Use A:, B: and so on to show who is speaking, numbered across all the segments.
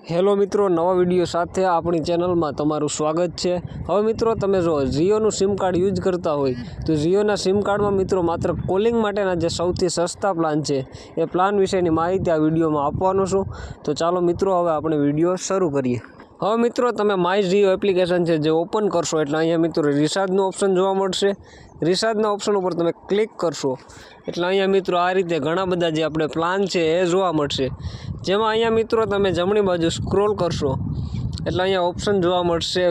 A: Hello મિત્રો, નવા video સાથે આપણી ચેનલમાં તમારું સ્વાગત છે। હવે મિત્રો તમે જો જીઓનું સિમ કાર્ડ યુઝ કરતા હોય તો જીઓના સિમ કાર્ડમાં મિત્રો માત્ર કોલિંગ માટેના જે સૌથી સસ્તા પ્લાન છે એ પ્લાન વિશેની માહિતી આ વિડીયોમાં આપવાનો છું। તો ચાલો મિત્રો હવે આપણે વિડીયો શરૂ કરીએ। હવે મિત્રો તમે માય જીઓ એપ્લિકેશન છે જે ઓપન કરશો એટલે અહીંયા મિત્રો રિચાર્જનું ઓપ્શન જોવા મળશે। રિચાર્જના ઓપ્શન ઉપર તમે ક્લિક કરશો એટલે અહીંયા મિત્રો આ રીતે ઘણા બધા જે આપણે પ્લાન છે એ જોવા મળશે। જેમાં અહીંયા મિત્રો તમે જમણી બાજુ સ્ક્રોલ કરશો એટલે અહીંયા ઓપ્શન જોવા મળશે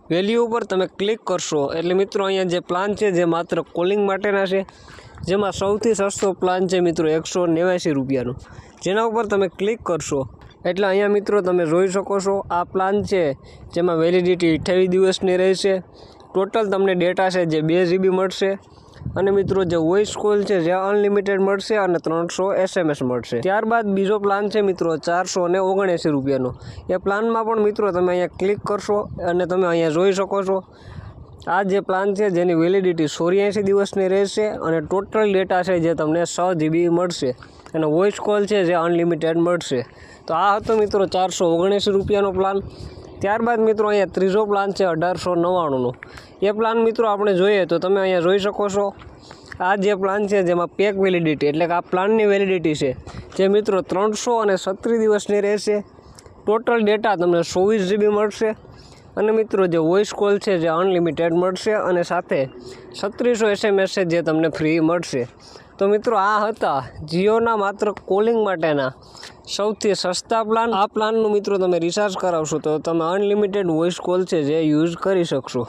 A: વેલ્યુ ઉપર તમે ક્લિક કરશો એટલે મિત્રો અહીંયા જે પ્લાન છે જે માત્ર કોલિંગ માટેના છે, જેમાં સૌથી સસ્તો પ્લાન છે મિત્રો 189 રૂપિયાનો। જેના ઉપર તમે ક્લિક કરશો એટલે અહીંયા મિત્રો તમે જોઈ શકો છો આ પ્લાન છે જેમાં વેલિડિટી 28 દિવસની રહેશે। ટોટલ તમને ડેટા છે જે 2 GB મળશે અને મિત્રો જે વોઇસ કોલ છે જે અનલિમિટેડ મળશે અને 300 SMS મળશે। ત્યારબાદ બીજો પ્લાન છે મિત્રો 479 રૂપિયાનો। એ પ્લાનમાં પણ મિત્રો તમે અહીંયા ક્લિક કરશો અને તમે અહીંયા જોઈ શકો છો આ જે પ્લાન છે જેની વેલિડિટી 84 દિવસની રહેશે અને ટોટલ ડેટા છે જે તમને 6 GB મળશે અને વોઇસ કોલ છે જે અનલિમિટેડ મળશે। તો આ હતો મિત્રો 479 રૂપિયાનો પ્લાન। ત્યારબાદ મિત્રો અહીંયા ત્રીજો પ્લાન છે 1899નો। એ પ્લાન મિત્રો આપણે જોઈએ તો તમે અહીંયા જોઈ શકો છો આ જે પ્લાન છે જેમાં પેક વેલિડિટી એટલે કે આ પ્લાનની વેલિડિટી છે જે મિત્રો 336 દિવસની રહેશે। ટોટલ ડેટા તમને 24 GB મળશે અને મિત્રો જે વોઇસ કોલ છે જે અનલિમિટેડ મળશે અને સાથે 3600 SMS છે જે તમને ફ્રી મળશે। તો મિત્રો આ હતા જીઓના માત્ર કોલિંગ માટેના સૌથી સસ્તા પ્લાન। આ પ્લાનનું મિત્રો તમે રિચાર્જ કરાવશો તો તમે અનલિમિટેડ વોઇસ કોલ છે જે યુઝ કરી શકશો।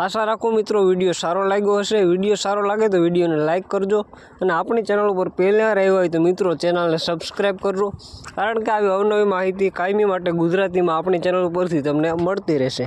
A: આશા રાખું મિત્રો વિડીયો સારો લાગ્યો હશે। વિડીયો સારો લાગે તો વિડીયોને લાઇક કરજો અને આપણી ચેનલ ઉપર પહેલાં રહ્યો હોય તો મિત્રો ચેનલને સબસ્ક્રાઈબ કરજો, કારણ કે આવી અવનવી માહિતી કાયમી માટે ગુજરાતીમાં આપણી ચેનલ ઉપરથી તમને મળતી રહેશે।